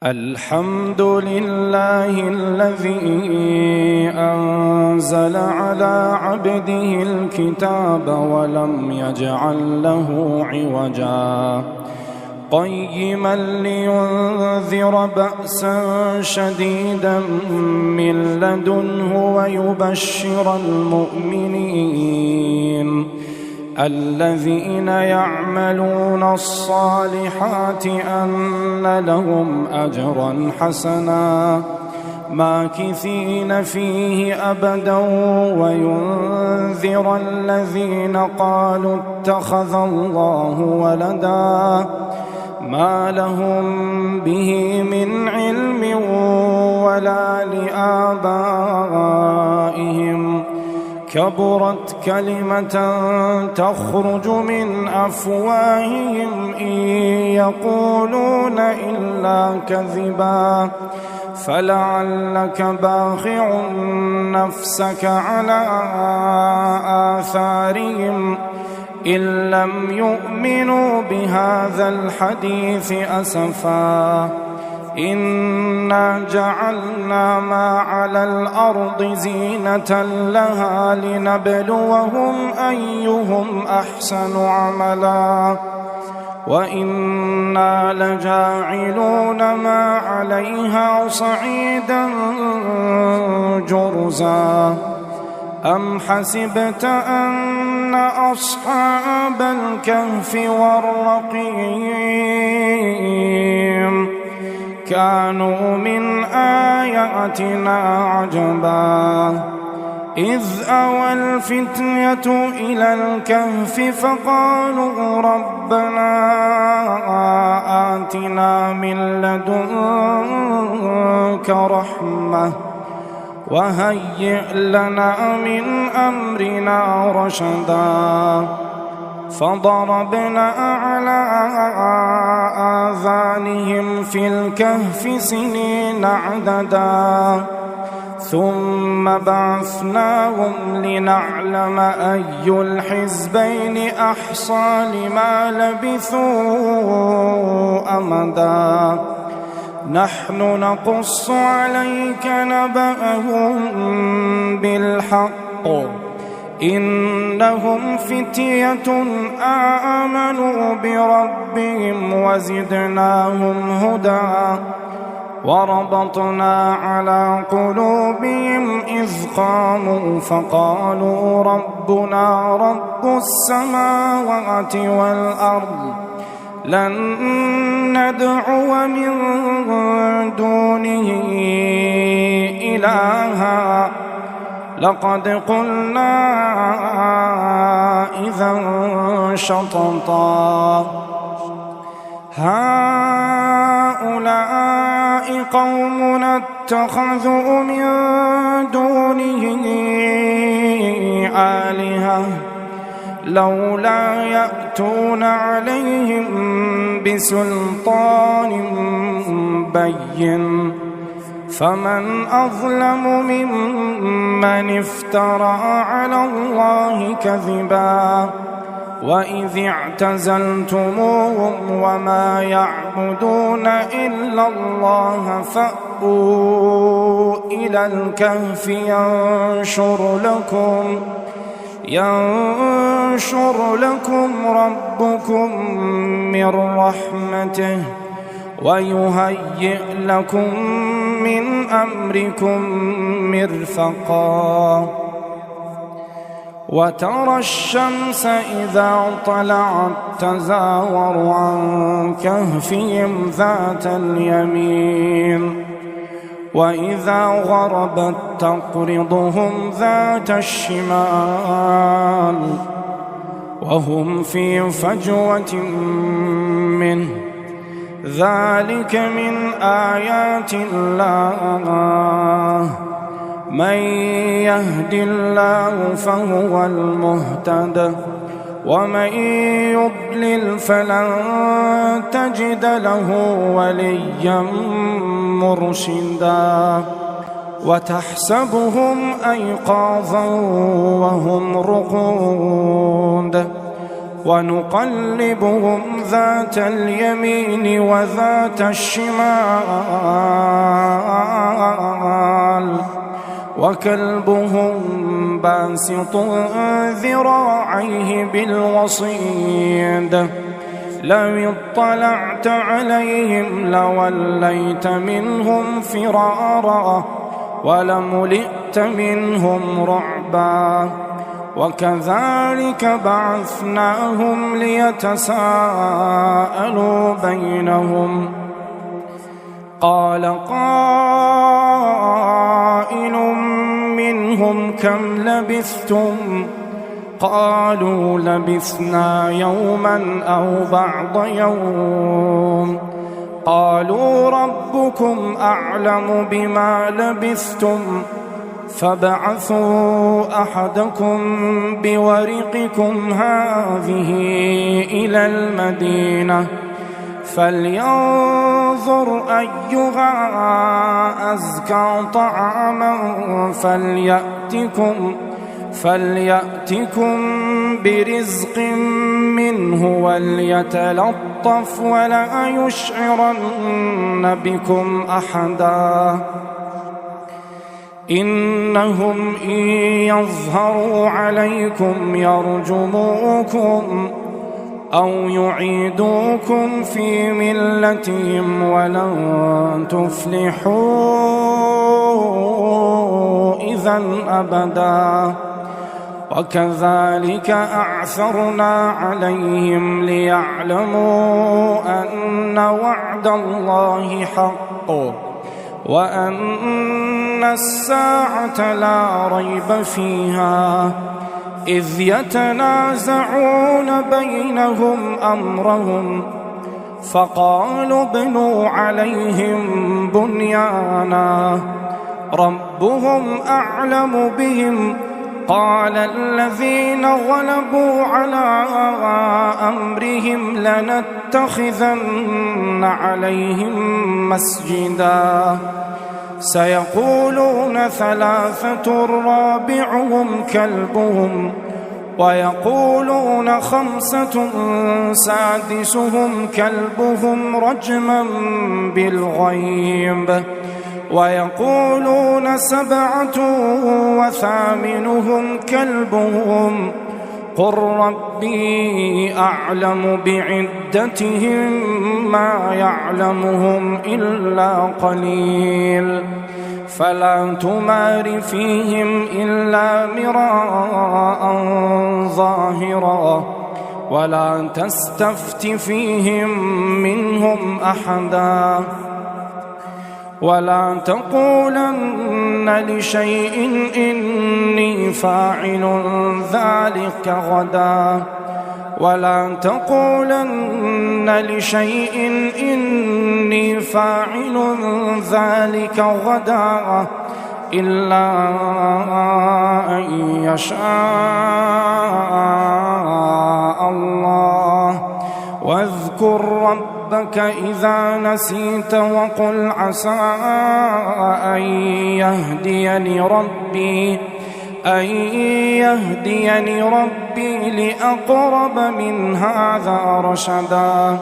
الحمد لله الذي أنزل على عبده الكتاب ولم يجعل له عوجا قيما لينذر بأسا شديدا من لدنه ويبشر المؤمنين الذين يعملون الصالحات أن لهم أجرا حسنا ماكثين فيه أبدا وينذر الذين قالوا اتخذ الله ولدا ما لهم به من علم ولا لآبائهم كبرت كلمة تخرج من أفواههم إن يقولون إلا كذبا فلعلك باخع نفسك على آثارهم إن لم يؤمنوا بهذا الحديث أسفا إنا جعلنا ما على الأرض زينة لها لنبلوهم أيهم أحسن عملا وإنا لجاعلون ما عليها صعيدا جرزا أم حسبت أن أصحاب الكهف والرقيم كانوا من آياتنا عجبا إذ أوى الفتية إلى الكهف فقالوا ربنا آتنا من لدنك رحمة وهيئ لنا من أمرنا رشدا فضربنا على آذانهم في الكهف سنين عددا ثم بعثناهم لنعلم أي الحزبين أحصى لما لبثوا أمدا نحن نقص عليك نبأهم بالحق إنهم فتية آمنوا بربهم وزدناهم هدى وربطنا على قلوبهم إذ قاموا فقالوا ربنا رب السماوات والأرض لن ندعو من دونه إلها لقد قلنا إذا شططا هؤلاء قومنا اتخذوا من دونه آلهة لولا يأتون عليهم بسلطان بين فمن أظلم ممن افترى على الله كذبا وإذ اعتزلتموهم وما يعبدون إلا الله فأووا إلى الكهف ينشر لكم ربكم من رحمته ويهيئ لكم من أمركم مرفقا وترى الشمس إذا طلعت تزاور عن كهفهم ذات اليمين وإذا غربت تقرضهم ذات الشمال وهم في فجوة منه ذلك من آيات الله من يهد الله فهو المهتد ومن يضلل فلن تجد له وليا مرشدا وتحسبهم أيقاظا وهم رقود ونقلبهم ذات اليمين وذات الشمال وكلبهم باسط ذراعيه بالوصيد لو اطلعت عليهم لوليت منهم فرارا ولملئت منهم رعبا وكذلك بعثناهم ليتساءلوا بينهم قال قائل منهم كم لبثتم قالوا لبثنا يوما أو بعض يوم قالوا ربكم أعلم بما لبثتم فابعثوا أحدكم بورقكم هذه إلى المدينة فلينظر أيها أزكى طعاما فليأتكم برزق منه وليتلطف ولا يشعرن بكم أحدا إنهم إن يظهروا عليكم يرجموكم أو يعيدوكم في ملتهم ولن تفلحوا إذا أبدا وكذلك أعثرنا عليهم ليعلموا أن وعد الله حق وأن الساعة لا ريب فيها إذ يتنازعون بينهم أمرهم فقالوا ابنوا عليهم بنيانا ربهم أعلم بهم قال الذين غلبوا على أمرهم لنتخذن عليهم مسجدا سيقولون ثلاثة رابعهم كلبهم ويقولون خمسة سادسهم كلبهم رجما بالغيب ويقولون سبعة وثامنهم كلبهم قل ربي أعلم بعدتهم ما يعلمهم إلا قليل فلا تمار فيهم إلا مراء ظاهرا ولا تستفت فيهم منهم أحدا ولا تقولن لشيء إني فاعل ذلك غدا ولا تقولن لشيء إني فاعل ذلك غدا إلا أن يشاء الله واذكر ربك إذا نسيت وقل عسى أن يهديني ربي لأقرب من هذا رشدا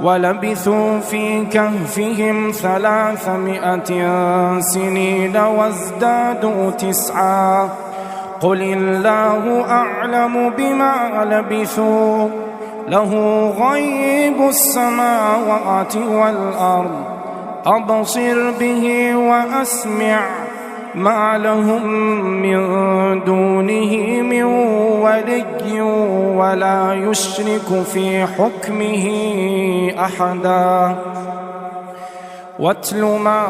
ولبثوا في كهفهم 300 سنين وازدادوا 9 قل الله أعلم بما لبثوا له غيب السماوات والأرض أبصر به وأسمع ما لهم من دونه من ولي ولا يشرك في حكمه أحدا واتل ما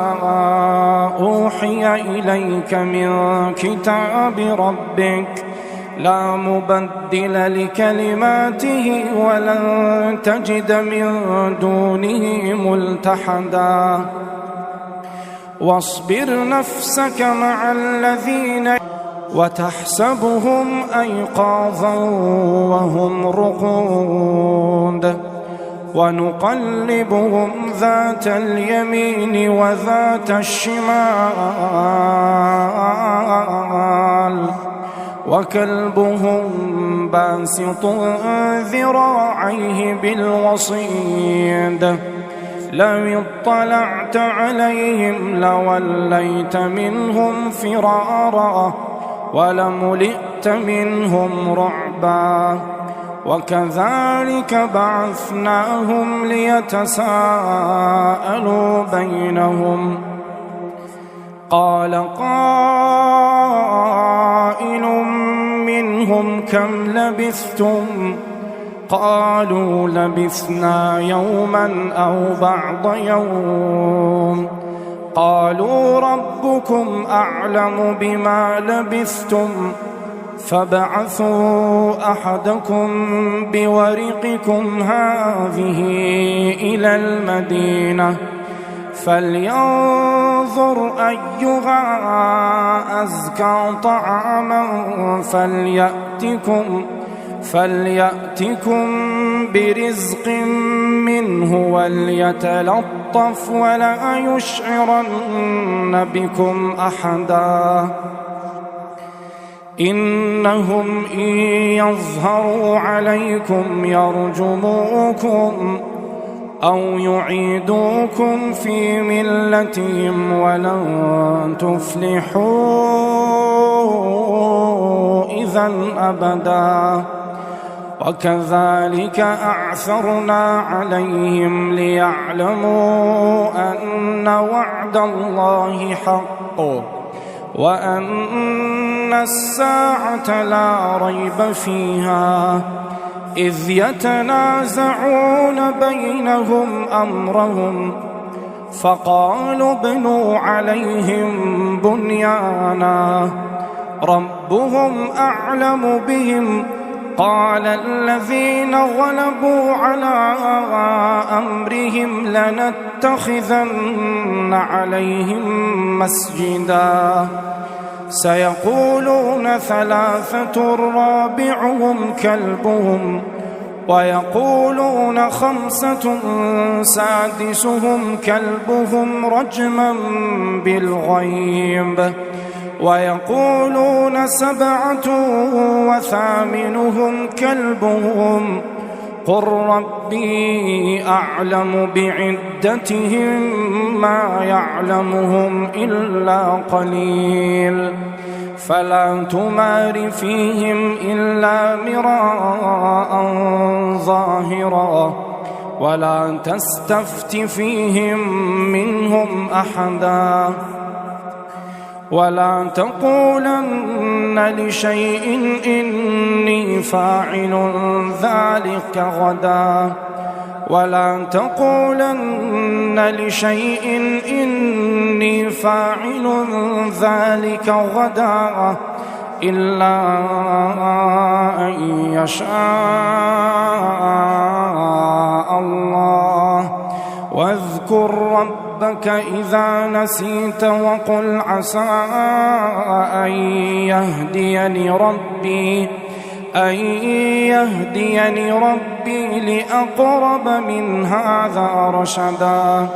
أوحي إليك من كتاب ربك لا مبدل لكلماته ولن تجد من دونه ملتحدا واصبر نفسك مع الذين وتحسبهم أيقاظا وهم رقود ونقلبهم ذات اليمين وذات الشمال وكلبهم باسط ذراعيه بالوصيد لو اطلعت عليهم لوليت منهم فرارا ولملئت منهم رعبا وكذلك بعثناهم ليتساءلوا بينهم قال قائل منهم كم لبثتم قالوا لبثنا يوما أو بعض يوم قالوا ربكم أعلم بما لبثتم فابعثوا أحدكم بورقكم هذه إلى المدينة فلينظر أيها أزكى طعاما فليأتكم برزق منه وليتلطف ولا يشعرن بكم أحدا إنهم إن يظهروا عليكم يرجموكم أو يعيدوكم في ملتهم ولن تفلحوا إذا أبدا وكذلك أعثرنا عليهم ليعلموا أن وعد الله حق وأن الساعة لا ريب فيها إذ يتنازعون بينهم أمرهم فقالوا ابنوا عليهم بنيانا ربهم أعلم بهم قال الذين غلبوا على أمرهم لنتخذن عليهم مسجدا سيقولون ثلاثة رابعهم كلبهم ويقولون خمسة سادسهم كلبهم رجما بالغيب ويقولون سبعة وثامنهم كلبهم قل ربي أعلم بعدتهم ما يعلمهم إلا قليل فلا تمار فيهم إلا مراء ظاهرا ولا تستفت فيهم منهم أحدا ولا تقولن لشيء إني فاعل ذلك غدا ولا تقولن لشيء إني فاعل ذلك غدا إلا أن يشاء الله واذكر ربك إذا نسيت وقل عسى أن يهديني ربي لأقرب من هذا رشدا